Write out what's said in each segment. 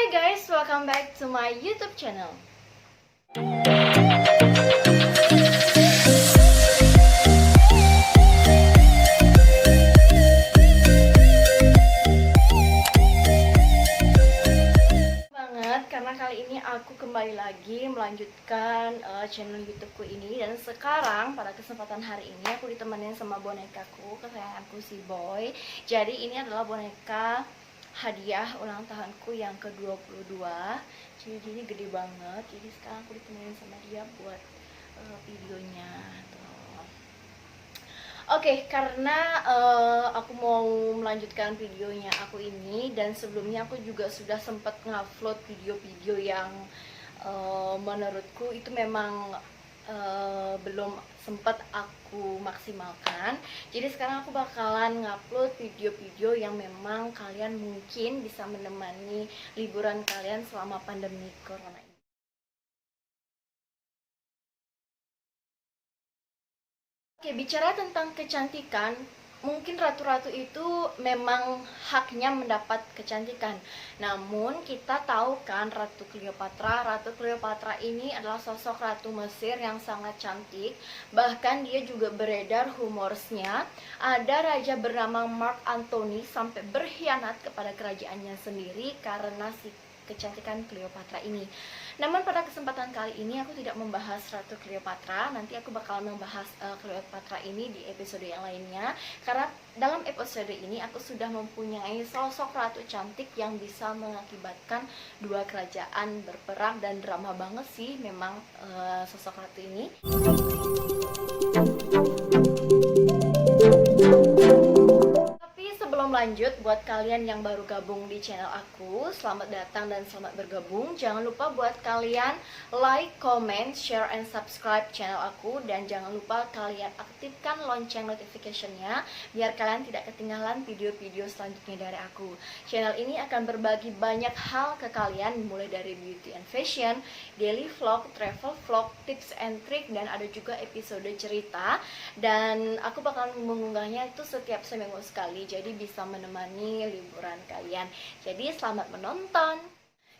Hi guys, welcome back to my YouTube channel. Banget karena kali ini aku kembali lagi melanjutkan channel YouTubeku ini, dan sekarang pada kesempatan hari ini aku ditemenin sama bonekaku kesayanganku si Boy. Jadi ini adalah boneka hadiah ulang tahunku yang ke-22. Jadi ini gede banget. Jadi sekarang aku ditemenin sama dia buat videonya tuh. Oke, karena aku mau melanjutkan videonya aku ini, dan sebelumnya aku juga sudah sempat ngupload video-video yang menurutku itu memang belum sempat aku maksimalkan. Jadi sekarang aku bakalan ngupload video-video yang memang kalian mungkin bisa menemani liburan kalian selama pandemi corona ini. Oke, bicara tentang kecantikan, mungkin ratu-ratu itu memang haknya mendapat kecantikan. Namun kita tahu kan Ratu Cleopatra. Ratu Cleopatra ini adalah sosok ratu Mesir yang sangat cantik. Bahkan dia juga beredar humorsnya. Ada raja bernama Mark Antony sampai berkhianat kepada kerajaannya sendiri karena si kecantikan Cleopatra ini. Namun pada kesempatan kali ini aku tidak membahas Ratu Cleopatra. Nanti aku bakal membahas Cleopatra ini di episode yang lainnya. Karena dalam episode ini aku sudah mempunyai sosok ratu cantik yang bisa mengakibatkan dua kerajaan berperang, dan drama banget sih memang sosok ratu ini. Sebelum lanjut, buat kalian yang baru gabung di channel aku, selamat datang dan selamat bergabung. Jangan lupa buat kalian like, comment, share, and subscribe channel aku. Dan jangan lupa kalian aktifkan lonceng notification-nya biar kalian tidak ketinggalan video-video selanjutnya dari aku. Channel ini akan berbagi banyak hal ke kalian, mulai dari beauty and fashion, daily vlog, travel vlog, tips and trick, dan ada juga episode cerita. Dan aku bakal mengunggahnya itu setiap seminggu sekali, jadi bisa menemani liburan kalian. Jadi selamat menonton.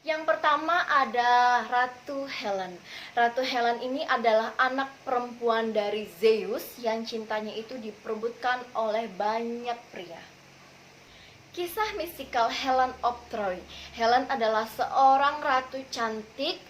Yang pertama ada Ratu Helen. Ratu Helen ini adalah anak perempuan dari Zeus yang cintanya itu diperebutkan oleh banyak pria. Kisah misikal Helen of Troy. Helen adalah seorang ratu cantik,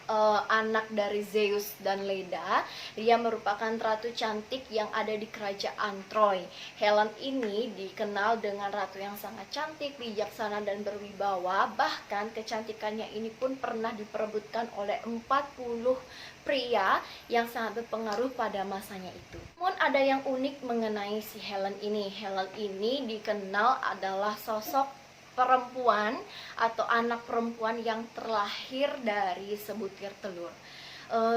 anak dari Zeus dan Leda. Dia merupakan ratu cantik yang ada di kerajaan Troy. Helen ini dikenal dengan ratu yang sangat cantik, bijaksana, dan berwibawa. Bahkan kecantikannya ini pun pernah diperebutkan oleh 40 pria yang sangat berpengaruh pada masanya itu. Namun ada yang unik mengenai si Helen ini. Helen ini dikenal adalah sosok perempuan atau anak perempuan yang terlahir dari sebutir telur.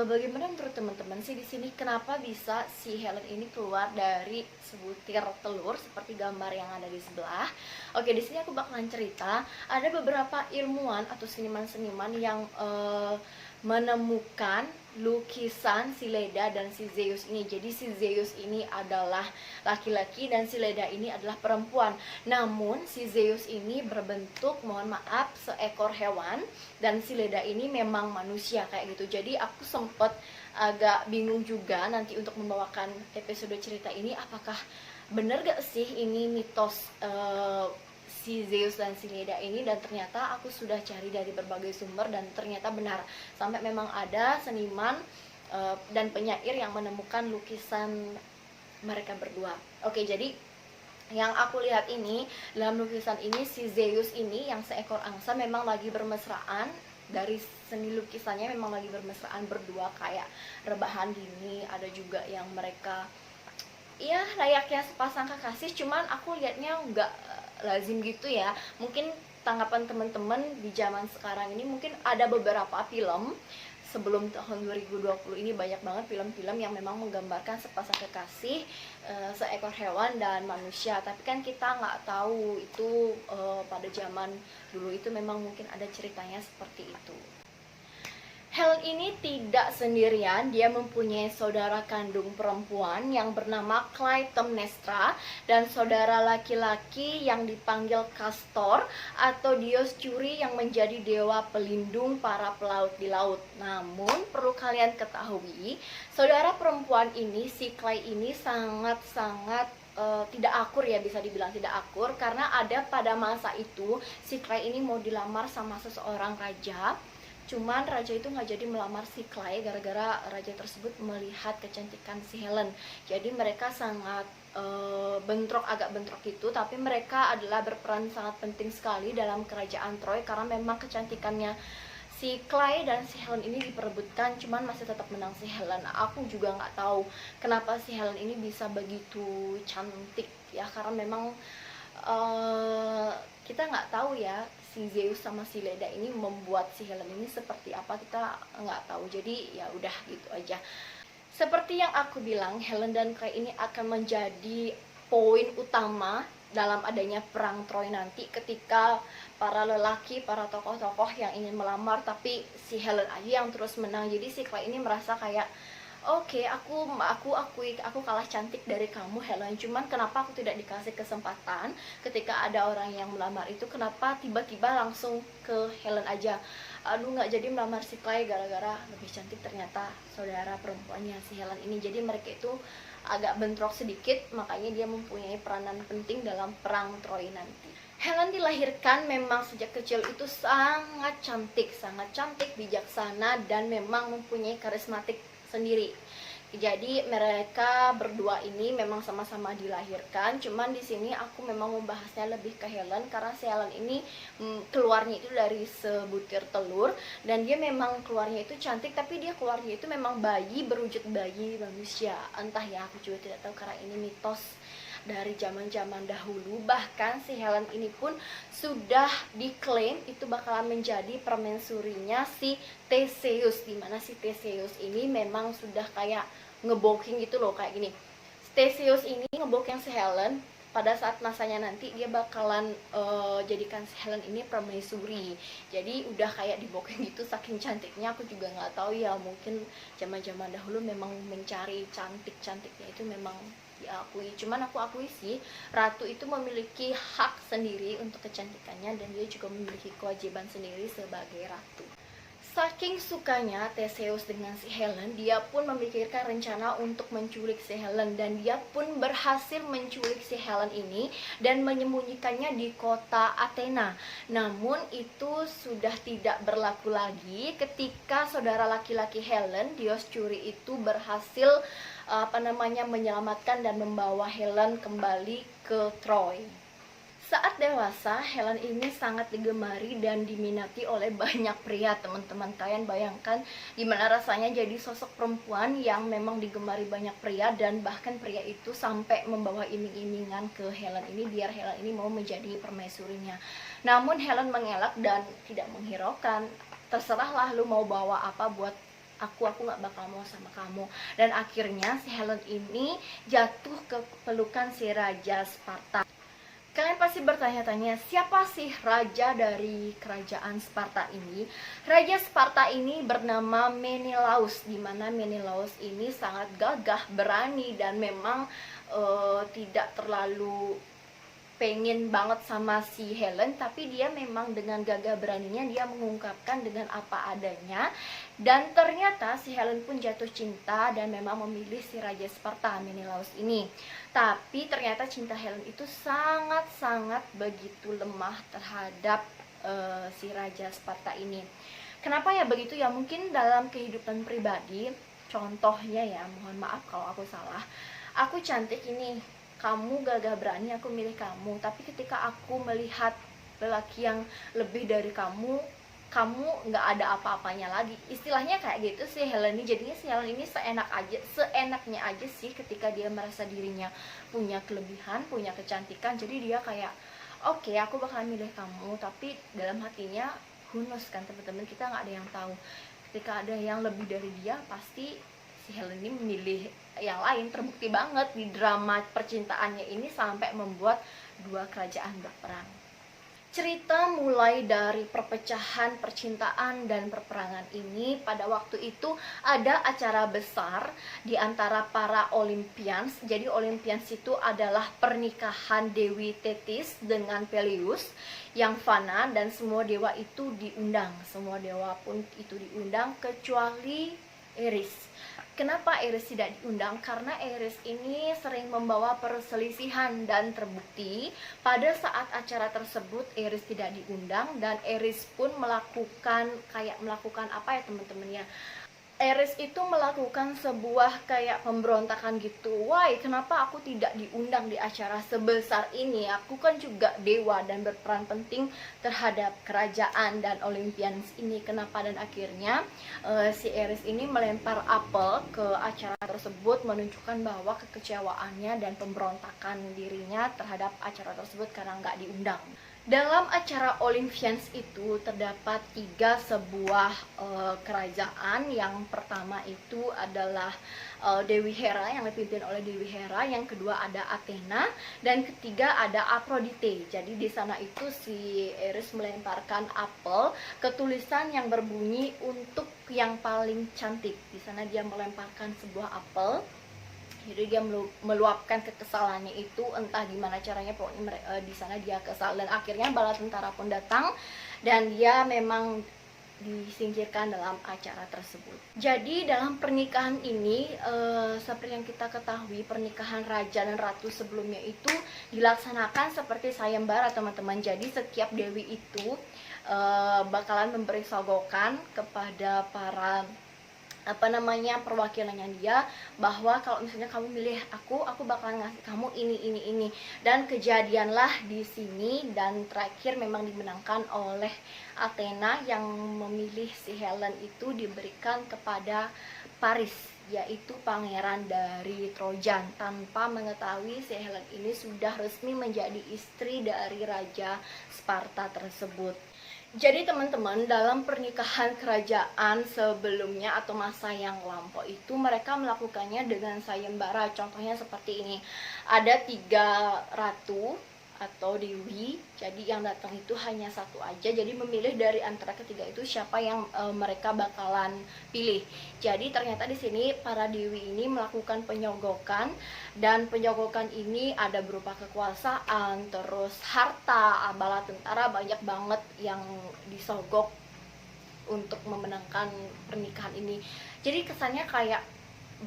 Bagaimana menurut teman-teman sih di sini, kenapa bisa si Helen ini keluar dari sebutir telur seperti gambar yang ada di sebelah? Oke, di sini aku bakalan cerita. Ada beberapa ilmuwan atau seniman-seniman yang menemukan lukisan si Leda dan si Zeus ini. Jadi si Zeus ini adalah laki-laki dan si Leda ini adalah perempuan. Namun si Zeus ini berbentuk, mohon maaf, seekor hewan, dan si Leda ini memang manusia kayak gitu. Jadi aku sempet agak bingung juga nanti untuk membawakan episode cerita ini, apakah bener gak sih ini mitos si Zeus dan si Leda ini. Dan ternyata aku sudah cari dari berbagai sumber dan ternyata benar, sampai memang ada seniman dan penyair yang menemukan lukisan mereka berdua. Oke, jadi yang aku lihat ini, dalam lukisan ini si Zeus ini yang seekor angsa memang lagi bermesraan. Dari seni lukisannya memang lagi bermesraan berdua kayak rebahan gini. Ada juga yang mereka ya layaknya sepasang kekasih, cuman aku lihatnya nggak lazim gitu ya. Mungkin tanggapan teman-teman di zaman sekarang ini, mungkin ada beberapa film sebelum tahun 2020 ini banyak banget film-film yang memang menggambarkan sepasang kekasih, seekor hewan dan manusia. Tapi kan kita nggak tahu itu pada zaman dulu itu memang mungkin ada ceritanya seperti itu. Helen ini tidak sendirian, dia mempunyai saudara kandung perempuan yang bernama Clytemnestra dan saudara laki-laki yang dipanggil Castor atau Dioscuri yang menjadi dewa pelindung para pelaut di laut. Namun perlu kalian ketahui, saudara perempuan ini, si Cly ini sangat-sangat tidak akur ya, bisa dibilang tidak akur, karena ada pada masa itu si Cly ini mau dilamar sama seseorang raja. Cuman raja itu nggak jadi melamar si Cly gara-gara raja tersebut melihat kecantikan si Helen. Jadi mereka sangat bentrok, agak bentrok gitu. Tapi mereka adalah berperan sangat penting sekali dalam kerajaan Troy karena memang kecantikannya si Cly dan si Helen ini diperebutkan, cuman masih tetap menang si Helen. Aku juga nggak tahu kenapa si Helen ini bisa begitu cantik ya, karena memang kita nggak tahu ya si Zeus sama si Leda ini membuat si Helen ini seperti apa, kita nggak tahu. Jadi ya udah gitu aja. Seperti yang aku bilang, Helen dan Cly ini akan menjadi poin utama dalam adanya perang Troy nanti, ketika para lelaki, para tokoh-tokoh yang ingin melamar tapi si Helen aja yang terus menang. Jadi si Cly ini merasa kayak oke, aku kalah cantik dari kamu Helen, cuman kenapa aku tidak dikasih kesempatan ketika ada orang yang melamar itu, kenapa tiba-tiba langsung ke Helen aja. Aduh, nggak jadi melamar si Cly gara-gara lebih cantik ternyata saudara perempuannya si Helen ini. Jadi mereka itu agak bentrok sedikit, makanya dia mempunyai peranan penting dalam perang Troy nanti. Helen dilahirkan memang sejak kecil itu sangat cantik, bijaksana, dan memang mempunyai karismatik sendiri. Jadi mereka berdua ini memang sama-sama dilahirkan. Cuman di sini aku memang membahasnya lebih ke Helen karena si Helen ini keluarnya itu dari sebutir telur, dan dia memang keluarnya itu cantik, tapi dia keluarnya itu memang bayi berwujud bayi manusia. Entah ya, aku juga tidak tahu karena ini mitos dari zaman-zaman dahulu. Bahkan si Helen ini pun sudah diklaim itu bakalan menjadi permaisurinya si Theseus, dimana si Theseus ini memang sudah kayak ngeboking gitu loh, kayak gini. Theseus ini ngeboking si Helen, pada saat masanya nanti dia bakalan jadikan si Helen ini permaisuri. Jadi udah kayak diboking gitu saking cantiknya. Aku juga nggak tahu ya, mungkin zaman-zaman dahulu memang mencari cantiknya itu memang diakui. Cuman aku akui sih, ratu itu memiliki hak sendiri untuk kecantikannya, dan dia juga memiliki kewajiban sendiri sebagai ratu. Saking sukanya Theseus dengan si Helen, dia pun memikirkan rencana untuk menculik si Helen, dan dia pun berhasil menculik si Helen ini dan menyembunyikannya di kota Athena. Namun itu sudah tidak berlaku lagi ketika saudara laki-laki Helen, Dioscuri, itu berhasil menyelamatkan dan membawa Helen kembali ke Troy. Saat dewasa, Helen ini sangat digemari dan diminati oleh banyak pria, teman-teman. Kalian bayangkan gimana rasanya jadi sosok perempuan yang memang digemari banyak pria, dan bahkan pria itu sampai membawa iming-imingan ke Helen ini biar Helen ini mau menjadi permaisurinya. Namun Helen mengelak dan tidak menghiraukan. Terserahlah lu mau bawa apa buat aku nggak bakal mau sama kamu. Dan akhirnya si Helen ini jatuh ke pelukan si Raja Sparta. Kalian pasti bertanya-tanya, siapa sih raja dari kerajaan Sparta ini? Raja Sparta ini bernama Menelaus, di mana Menelaus ini sangat gagah, berani, dan memang tidak terlalu pengen banget sama si Helen, tapi dia memang dengan gagah beraninya dia mengungkapkan dengan apa adanya, dan ternyata si Helen pun jatuh cinta dan memang memilih si Raja Sparta, Menelaus ini. Tapi ternyata cinta Helen itu sangat-sangat begitu lemah terhadap si Raja Sparta ini. Kenapa ya begitu ya? Mungkin dalam kehidupan pribadi, contohnya ya, mohon maaf kalau aku salah, aku cantik ini, kamu gagah berani, aku milih kamu. Tapi ketika aku melihat lelaki yang lebih dari kamu nggak ada apa-apanya lagi. Istilahnya kayak gitu sih Helen ini. Jadinya si Helen ini seenaknya aja sih ketika dia merasa dirinya punya kelebihan, punya kecantikan. Jadi dia kayak oke, aku bakal milih kamu. Tapi dalam hatinya who knows kan teman-teman, kita nggak ada yang tahu. Ketika ada yang lebih dari dia, pasti si Helen ini memilih yang lain. Terbukti banget di drama percintaannya ini sampai membuat dua kerajaan berperang. Cerita mulai dari perpecahan, percintaan, dan perperangan ini. Pada waktu itu ada acara besar di antara para Olympians. Jadi Olympians itu adalah pernikahan Dewi Thetis dengan Peleus yang fana, dan semua dewa itu diundang. Semua dewa pun itu diundang kecuali Eris. Kenapa Eris tidak diundang? Karena Eris ini sering membawa perselisihan, dan terbukti pada saat acara tersebut Eris tidak diundang, dan Eris pun melakukan apa ya teman-teman ya, Eris itu melakukan sebuah kayak pemberontakan gitu. Why? Kenapa aku tidak diundang di acara sebesar ini? Aku kan juga dewa dan berperan penting terhadap kerajaan dan Olympians ini. Kenapa? Dan akhirnya si Eris ini melempar apel ke acara tersebut, menunjukkan bahwa kekecewaannya dan pemberontakan dirinya terhadap acara tersebut karena nggak diundang. Dalam acara Olympians itu terdapat tiga sebuah kerajaan. Yang pertama itu adalah Dewi Hera, yang dipimpin oleh Dewi Hera. Yang kedua ada Athena, dan ketiga ada Aphrodite. Jadi di sana itu si Eris melemparkan apel ke tulisan yang berbunyi untuk yang paling cantik. Di sana dia melemparkan sebuah apel. Jadi dia meluapkan kekesalannya itu, entah gimana caranya, pokoknya di sana dia kesal, dan akhirnya bala tentara pun datang dan dia memang disingkirkan dalam acara tersebut. Jadi dalam pernikahan ini seperti yang kita ketahui, pernikahan raja dan ratu sebelumnya itu dilaksanakan seperti sayembara teman-teman. Jadi setiap dewi itu bakalan memberi sogokan kepada para perwakilannya dia, bahwa kalau misalnya kamu milih aku bakalan ngasih kamu ini. Dan kejadianlah di sini, dan terakhir memang dimenangkan oleh Athena yang memilih si Helen itu diberikan kepada Paris, yaitu pangeran dari Trojan, tanpa mengetahui si Helen ini sudah resmi menjadi istri dari raja Sparta tersebut. Jadi teman-teman, dalam pernikahan kerajaan sebelumnya atau masa yang lampau itu mereka melakukannya dengan sayembara. Contohnya seperti ini, ada 3 ratu atau dewi, jadi yang datang itu hanya satu aja. Jadi memilih dari antara ketiga itu siapa yang mereka bakalan pilih. Jadi ternyata di sini para dewi ini melakukan penyogokan, dan penyogokan ini ada berupa kekuasaan, terus harta, bala tentara, banyak banget yang disogok untuk memenangkan pernikahan ini. Jadi kesannya kayak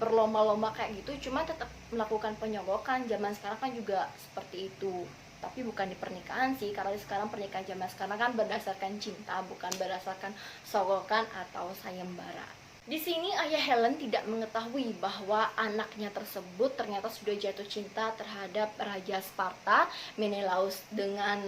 berlomba-lomba kayak gitu, cuma tetap melakukan penyogokan. Zaman sekarang kan juga seperti itu, tapi bukan di pernikahan sih, karena sekarang pernikahan zaman sekarang kan berdasarkan cinta, bukan berdasarkan sogokan atau sayembara. Di sini ayah Helen tidak mengetahui bahwa anaknya tersebut ternyata sudah jatuh cinta terhadap Raja Sparta, Menelaus. Dengan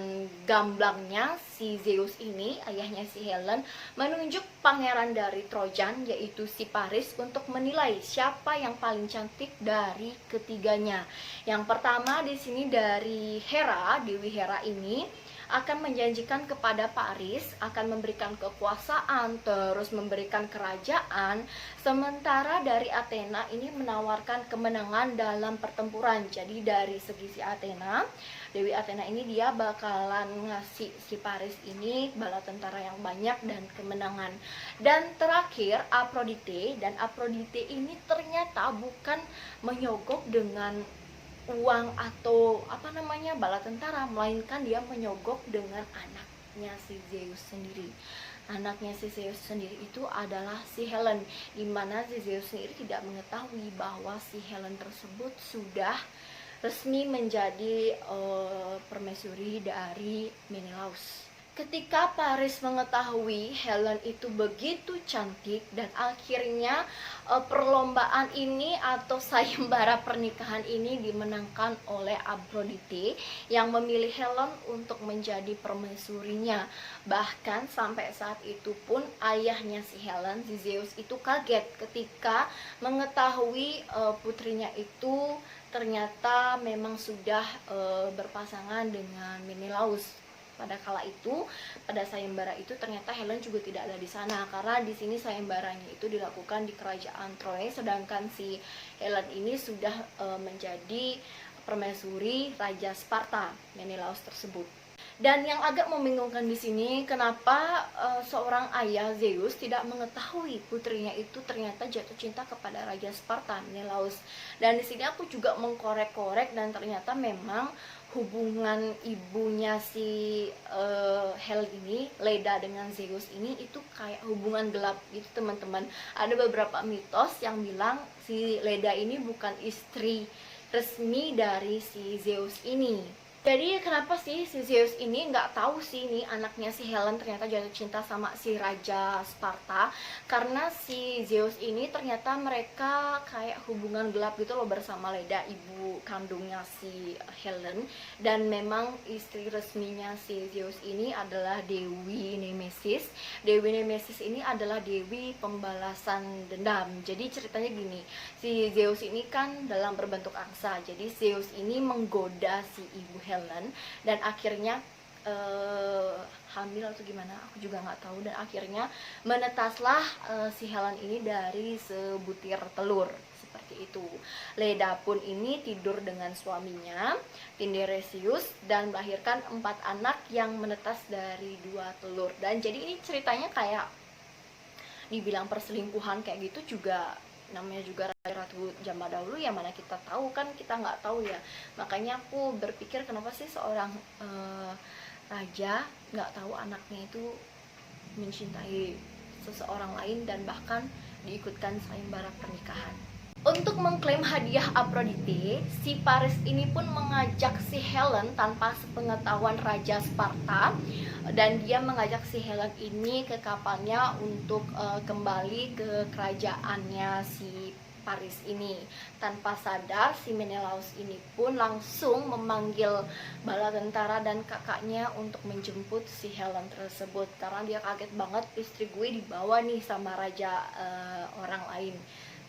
gamblangnya si Zeus ini, ayahnya si Helen, menunjuk pangeran dari Trojan, yaitu si Paris, untuk menilai siapa yang paling cantik dari ketiganya. Yang pertama di sini dari Hera, Dewi Hera ini akan menjanjikan kepada Paris akan memberikan kekuasaan, terus memberikan kerajaan, sementara dari Athena ini menawarkan kemenangan dalam pertempuran. Jadi dari segi si Athena, Dewi Athena ini dia bakalan ngasih si Paris ini bala tentara yang banyak dan kemenangan. Dan terakhir Aphrodite, dan Aphrodite ini ternyata bukan menyogok dengan uang atau bala tentara, melainkan dia menyogok dengan anaknya si Zeus sendiri. Anaknya si Zeus sendiri itu adalah si Helen, dimana si Zeus sendiri tidak mengetahui bahwa si Helen tersebut sudah resmi menjadi permaisuri dari Menelaus. Ketika Paris mengetahui Helen itu begitu cantik, dan akhirnya perlombaan ini atau sayembara pernikahan ini dimenangkan oleh Aphrodite yang memilih Helen untuk menjadi permaisurinya. Bahkan sampai saat itu pun ayahnya si Helen, si Zeus, itu kaget ketika mengetahui putrinya itu ternyata memang sudah berpasangan dengan Menelaus. Pada kala itu, pada sayembara itu ternyata Helen juga tidak ada di sana, karena di sini sayembaranya itu dilakukan di kerajaan Troy, sedangkan si Helen ini sudah menjadi permaisuri Raja Sparta, Menelaus tersebut. Dan yang agak membingungkan di sini, kenapa seorang ayah Zeus tidak mengetahui putrinya itu ternyata jatuh cinta kepada Raja Sparta, Menelaus. Dan di sini aku juga mengkorek-korek dan ternyata memang hubungan ibunya si Hel ini, Leda dengan Zeus ini itu kayak hubungan gelap gitu teman-teman. Ada beberapa mitos yang bilang si Leda ini bukan istri resmi dari si Zeus ini. Jadi kenapa sih si Zeus ini nggak tahu sih nih anaknya si Helen ternyata jatuh cinta sama si Raja Sparta? Karena si Zeus ini ternyata mereka kayak hubungan gelap gitu loh bersama Leda, ibu kandungnya si Helen. Dan memang istri resminya si Zeus ini adalah Dewi Nemesis. Dewi Nemesis ini adalah dewi pembalasan dendam. Jadi ceritanya gini, si Zeus ini kan dalam berbentuk angsa. Jadi Zeus ini menggoda si ibu Helen dan akhirnya hamil atau gimana aku juga nggak tahu, dan akhirnya menetaslah si Helen ini dari sebutir telur seperti itu. Leda pun ini tidur dengan suaminya Tindresius dan melahirkan 4 anak yang menetas dari 2 telur. Dan jadi ini ceritanya kayak dibilang perselingkuhan kayak gitu juga, namanya juga ratu zaman dahulu ya, mana kita tahu kan, kita nggak tahu ya. Makanya aku berpikir kenapa sih seorang raja nggak tahu anaknya itu mencintai seseorang lain dan bahkan diikutkan sayembara pernikahan. Untuk mengklaim hadiah Aphrodite, si Paris ini pun mengajak si Helen tanpa sepengetahuan Raja Sparta, dan dia mengajak si Helen ini ke kapalnya untuk kembali ke kerajaannya si Paris ini. Tanpa sadar si Menelaus ini pun langsung memanggil bala tentara dan kakaknya untuk menjemput si Helen tersebut, karena dia kaget banget istri gue dibawa nih sama raja orang lain.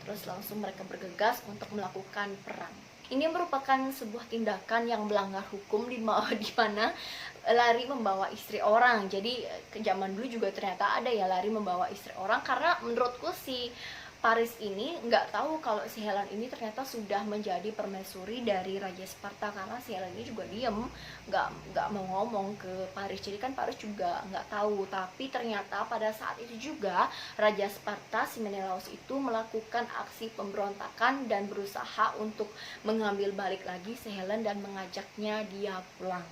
Terus langsung mereka bergegas untuk melakukan perang. Ini merupakan sebuah tindakan yang melanggar hukum di mana lari membawa istri orang. Jadi ke zaman dulu juga ternyata ada ya lari membawa istri orang, karena menurutku si Paris ini nggak tahu kalau si Helen ini ternyata sudah menjadi permaisuri dari Raja Sparta, karena si Helen ini juga diem, nggak mau ngomong ke Paris. Jadi kan Paris juga nggak tahu, tapi ternyata pada saat itu juga Raja Sparta si Menelaus itu melakukan aksi pemberontakan dan berusaha untuk mengambil balik lagi si Helen dan mengajaknya dia pulang.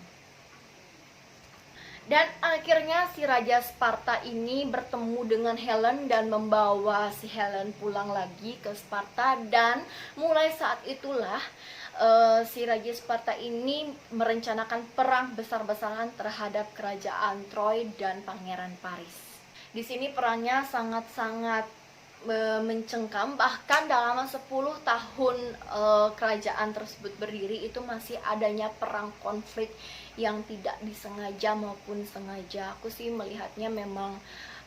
Dan akhirnya si Raja Sparta ini bertemu dengan Helen dan membawa si Helen pulang lagi ke Sparta. Dan mulai saat itulah si Raja Sparta ini merencanakan perang besar-besaran terhadap kerajaan Troy dan Pangeran Paris. Di sini perannya sangat-sangat mencengkam, bahkan dalam 10 tahun kerajaan tersebut berdiri itu masih adanya perang konflik yang tidak disengaja maupun sengaja. Aku sih melihatnya memang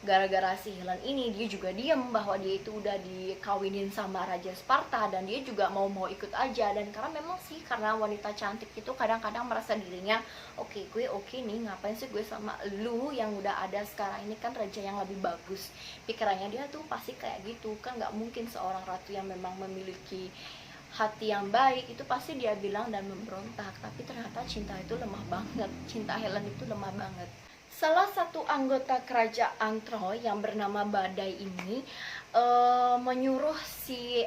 gara-gara si Helen ini dia juga diem bahwa dia itu udah dikawinin sama Raja Sparta dan dia juga mau ikut aja. Dan karena memang sih karena wanita cantik itu kadang-kadang merasa dirinya gue oke nih, ngapain sih gue sama lu yang udah ada sekarang ini, kan raja yang lebih bagus. Pikirannya dia tuh pasti kayak gitu kan, nggak mungkin seorang ratu yang memang memiliki hati yang baik itu pasti dia bilang dan memberontak. Tapi ternyata cinta itu lemah banget, cinta Helen itu lemah banget. Salah satu anggota kerajaan Troy yang bernama Badai ini menyuruh si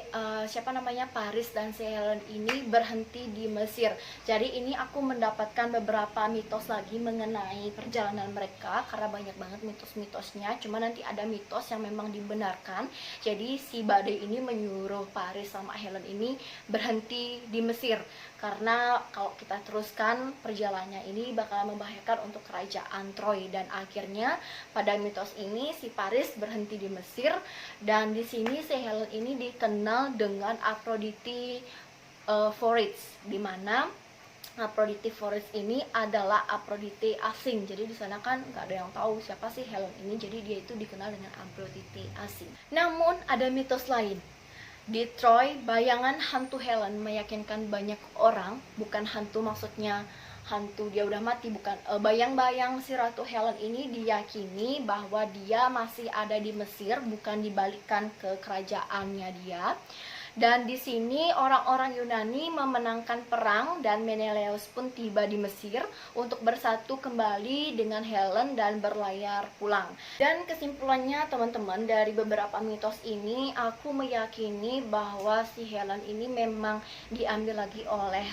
Paris dan si Helen ini berhenti di Mesir. Jadi ini aku mendapatkan beberapa mitos lagi mengenai perjalanan mereka, karena banyak banget mitos-mitosnya. Cuma nanti ada mitos yang memang dibenarkan. Jadi si Badai ini menyuruh Paris sama Helen ini berhenti di Mesir, karena kalau kita teruskan perjalanannya ini bakal membahayakan untuk kerajaan Troy. Dan akhirnya pada mitos ini si Paris berhenti di Mesir, dan di sini si Helen ini dikenal dengan Aphrodite Foris, di mana Aphrodite Foris ini adalah Aphrodite asing. Jadi di sana kan nggak ada yang tahu siapa sih Helen ini, jadi dia itu dikenal dengan Aphrodite asing. Namun ada mitos lain. Di Troy, bayangan hantu Helen meyakinkan banyak orang, bukan hantu maksudnya hantu dia udah mati, bukan. Bayang-bayang si Ratu Helen ini diyakini bahwa dia masih ada di Mesir, bukan dibalikkan ke kerajaannya dia. Dan di sini orang-orang Yunani memenangkan perang dan Menelaus pun tiba di Mesir untuk bersatu kembali dengan Helen dan berlayar pulang. Dan kesimpulannya teman-teman, dari beberapa mitos ini aku meyakini bahwa si Helen ini memang diambil lagi oleh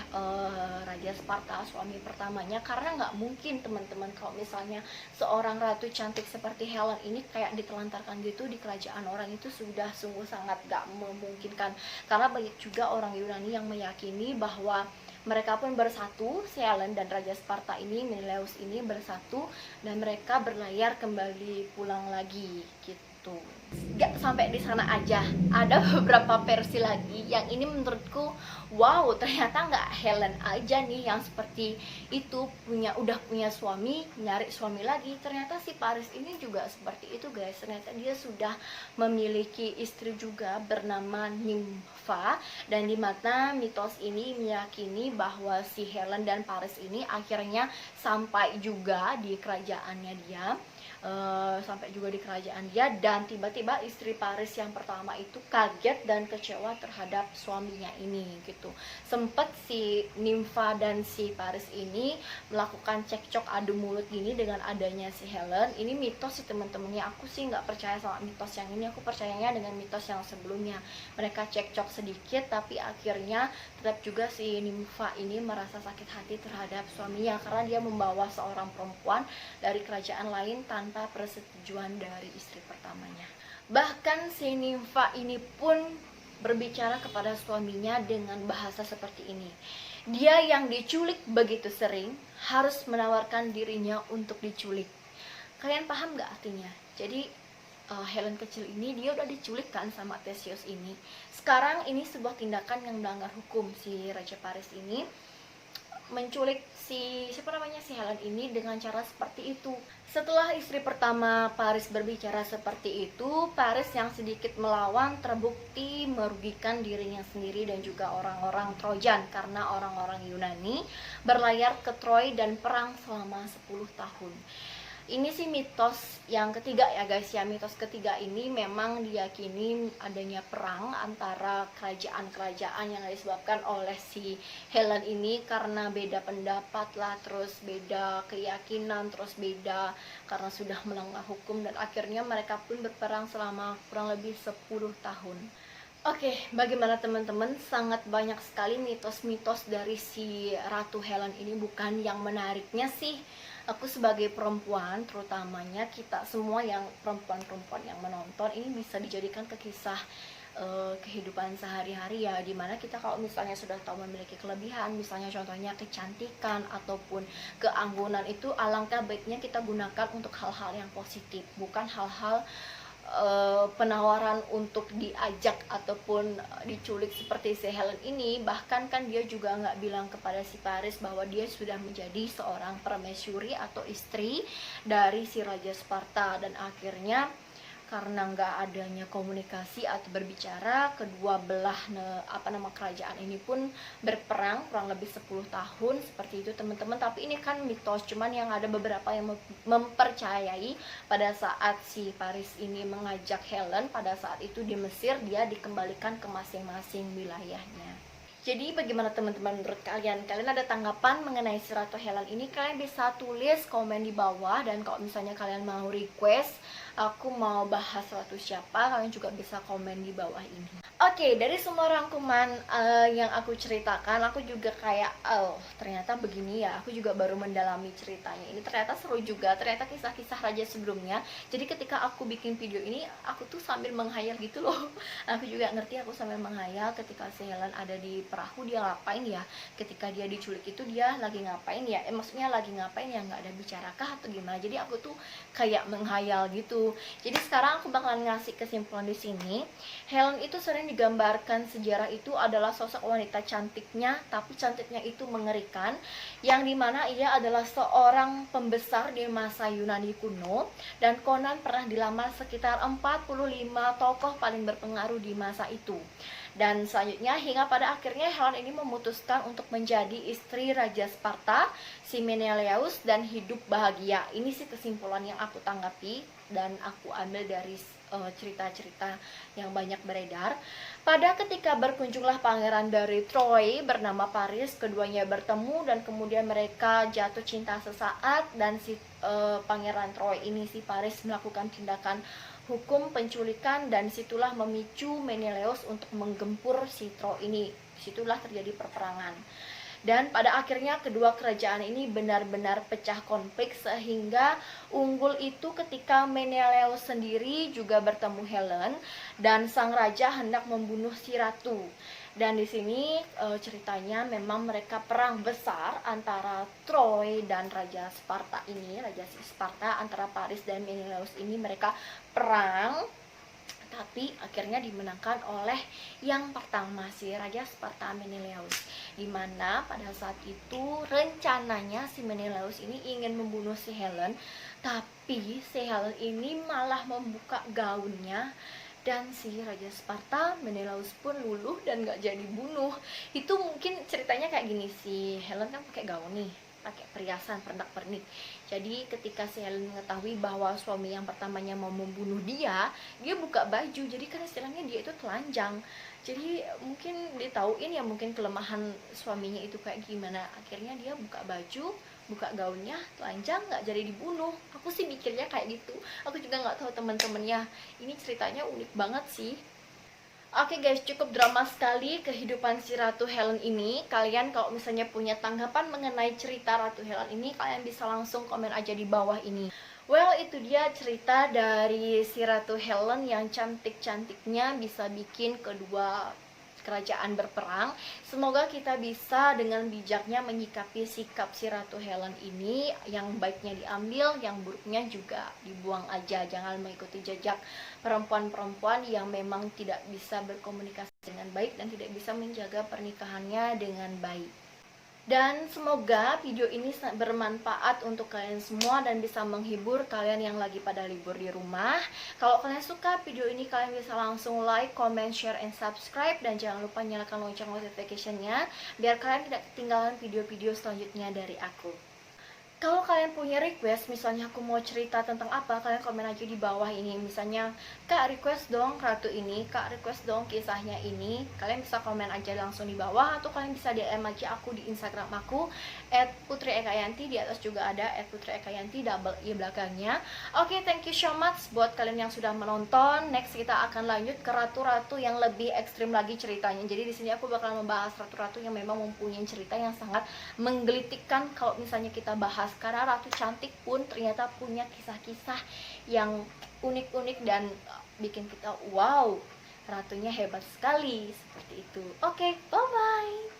Raja Sparta, suami pertamanya, karena nggak mungkin teman-teman kalau misalnya seorang ratu cantik seperti Helen ini kayak ditelantarkan gitu di kerajaan orang, itu sudah sungguh sangat nggak memungkinkan. Karena banyak juga orang Yunani yang meyakini bahwa mereka pun bersatu, si Helen dan Raja Sparta ini, Menelaus ini bersatu, dan mereka berlayar kembali pulang lagi gitu. Gak sampai di sana aja, ada beberapa versi lagi yang ini menurutku wow, ternyata nggak Helen aja nih yang seperti itu udah punya suami, nyari suami lagi. Ternyata si Paris ini juga seperti itu guys. Ternyata dia sudah memiliki istri juga bernama Nympha, dan di mana mitos ini meyakini bahwa si Helen dan Paris ini akhirnya sampai juga di kerajaannya dia. Dan tiba-tiba istri Paris yang pertama itu kaget dan kecewa terhadap suaminya ini gitu. Sempet si Nympha dan si Paris ini melakukan cekcok adu mulut gini dengan adanya si Helen. Ini mitos sih teman-temannya, aku sih nggak percaya sama mitos yang ini, aku percayanya dengan mitos yang sebelumnya. Mereka cekcok sedikit tapi akhirnya tetap juga si Nympha ini merasa sakit hati terhadap suaminya karena dia membawa seorang perempuan dari kerajaan lain tanpa persetujuan dari istri pertamanya. Bahkan si Nympha ini pun berbicara kepada suaminya dengan bahasa seperti ini. Dia yang diculik begitu sering harus menawarkan dirinya untuk diculik. Kalian paham gak artinya? Jadi Helen kecil ini dia udah diculik kan sama Theseus ini. Sekarang ini sebuah tindakan yang melanggar hukum. Si Raja Paris ini menculik si Helen ini dengan cara seperti itu. Setelah istri pertama Paris berbicara seperti itu, Paris yang sedikit melawan terbukti merugikan dirinya sendiri dan juga orang-orang Trojan, karena orang-orang Yunani berlayar ke Troy dan perang selama 10 tahun. Ini sih mitos yang ketiga ya guys ya. Mitos ketiga ini memang diyakini adanya perang antara kerajaan-kerajaan yang disebabkan oleh si Helen ini karena beda pendapat lah, terus beda keyakinan, terus beda karena sudah melanggar hukum, dan akhirnya mereka pun berperang selama kurang lebih 10 tahun. Oke, bagaimana teman-teman? Sangat banyak sekali mitos-mitos dari si Ratu Helen ini, bukan? Yang menariknya sih, aku sebagai perempuan, terutamanya kita semua yang perempuan-perempuan yang menonton ini bisa dijadikan ke kisah kehidupan sehari-hari ya, dimana kita kalau misalnya sudah tahu memiliki kelebihan, misalnya contohnya kecantikan ataupun keanggunan, itu alangkah baiknya kita gunakan untuk hal-hal yang positif, bukan hal-hal penawaran untuk diajak ataupun diculik seperti si Helen ini. Bahkan kan dia juga nggak bilang kepada si Paris bahwa dia sudah menjadi seorang permaisuri atau istri dari si Raja Sparta, dan akhirnya karena nggak adanya komunikasi atau berbicara, kedua belah kerajaan ini pun berperang kurang lebih 10 tahun seperti itu teman-teman. Tapi ini kan mitos, cuman yang ada beberapa yang mempercayai pada saat si Paris ini mengajak Helen pada saat itu di Mesir, dia dikembalikan ke masing-masing wilayahnya. Jadi bagaimana teman-teman menurut kalian? Kalian ada tanggapan mengenai si Ratu Helen ini? Kalian bisa tulis komen di bawah, dan kalau misalnya kalian mau request aku mau bahas suatu siapa, kalian juga bisa komen di bawah ini. Oke, dari semua rangkuman yang aku ceritakan, aku juga kayak ternyata begini ya. Aku juga baru mendalami ceritanya. Ini ternyata seru juga, ternyata kisah-kisah raja sebelumnya. Jadi ketika aku bikin video ini, aku tuh sambil menghayal gitu loh. Aku juga ngerti, aku sambil menghayal ketika si Helen ada di perahu, dia ngapain ya. Ketika dia diculik itu dia lagi ngapain ya. Maksudnya lagi ngapain ya, nggak ada bicarakah atau gimana. Jadi aku tuh kayak menghayal gitu. Jadi sekarang aku bakalan ngasih kesimpulan di sini. Helen itu sering digambarkan sejarah itu adalah sosok wanita cantiknya, tapi cantiknya itu mengerikan, yang dimana ia adalah seorang pembesar di masa Yunani kuno, dan konon pernah dilamar sekitar 45 tokoh paling berpengaruh di masa itu. Dan selanjutnya hingga pada akhirnya Helen ini memutuskan untuk menjadi istri Raja Sparta, si Menelaus, dan hidup bahagia. Ini sih kesimpulan yang aku tanggapi dan aku ambil dari cerita-cerita yang banyak beredar. Pada ketika berkunjunglah pangeran dari Troy bernama Paris, keduanya bertemu dan kemudian mereka jatuh cinta sesaat, dan si pangeran Troy ini, si Paris, melakukan tindakan hukum penculikan, dan situlah memicu Menelaus untuk menggempur si Troy ini. Situlah terjadi perperangan. Dan pada akhirnya kedua kerajaan ini benar-benar pecah konflik, sehingga unggul itu ketika Menelaus sendiri juga bertemu Helen dan sang raja hendak membunuh si ratu. Dan di sini ceritanya memang mereka perang besar antara Troy dan Raja Sparta ini, Raja Sparta, antara Paris dan Menelaus ini mereka perang, tapi akhirnya dimenangkan oleh yang pertama, si Raja Sparta Menelaus, dimana pada saat itu rencananya si Menelaus ini ingin membunuh si Helen, tapi si Helen ini malah membuka gaunnya dan si Raja Sparta Menelaus pun luluh dan gak jadi bunuh. Itu mungkin ceritanya kayak gini, si Helen kan pakai gaun nih, pakai perhiasan pernak-pernik. Jadi ketika si Helen mengetahui bahwa suami yang pertamanya mau membunuh dia buka baju. Jadi kan istilahnya dia itu telanjang. Jadi mungkin ditauin ya mungkin kelemahan suaminya itu kayak gimana. Akhirnya dia buka baju, buka gaunnya, telanjang, nggak jadi dibunuh. Aku sih mikirnya kayak gitu. Aku juga nggak tahu teman-temannya. Ini ceritanya unik banget sih. Oke guys, cukup drama sekali kehidupan si Ratu Helen ini. Kalian kalau misalnya punya tanggapan mengenai cerita Ratu Helen ini, kalian bisa langsung komen aja di bawah ini. Well, itu dia cerita dari si Ratu Helen yang cantik-cantiknya bisa bikin kedua kerajaan berperang. Semoga kita bisa dengan bijaknya menyikapi sikap si Ratu Helen ini. Yang baiknya diambil, yang buruknya juga dibuang aja. Jangan mengikuti jejak perempuan-perempuan yang memang tidak bisa berkomunikasi dengan baik dan tidak bisa menjaga pernikahannya dengan baik. Dan semoga video ini bermanfaat untuk kalian semua dan bisa menghibur kalian yang lagi pada libur di rumah. Kalau kalian suka video ini, kalian bisa langsung like, comment, share, and subscribe. Dan jangan lupa nyalakan lonceng notification-nya biar kalian tidak ketinggalan video-video selanjutnya dari aku. Kalau kalian punya request, misalnya aku mau cerita tentang apa, kalian komen aja di bawah ini. Misalnya, Kak request dong ratu ini, Kak request dong kisahnya ini. Kalian bisa komen aja langsung di bawah, atau kalian bisa DM aja aku di Instagram aku @putriekayanti. Di atas juga ada @putriekayanti double i belakangnya. Oke, thank you so much buat kalian yang sudah menonton. Next kita akan lanjut ke ratu-ratu yang lebih ekstrim lagi ceritanya. Jadi di sini aku bakal membahas ratu-ratu yang memang mempunyai cerita yang sangat menggelitikkan kalau misalnya kita bahas. Karena ratu cantik pun ternyata punya kisah-kisah yang unik-unik dan bikin kita wow, ratunya hebat sekali, seperti itu. Oke, bye-bye.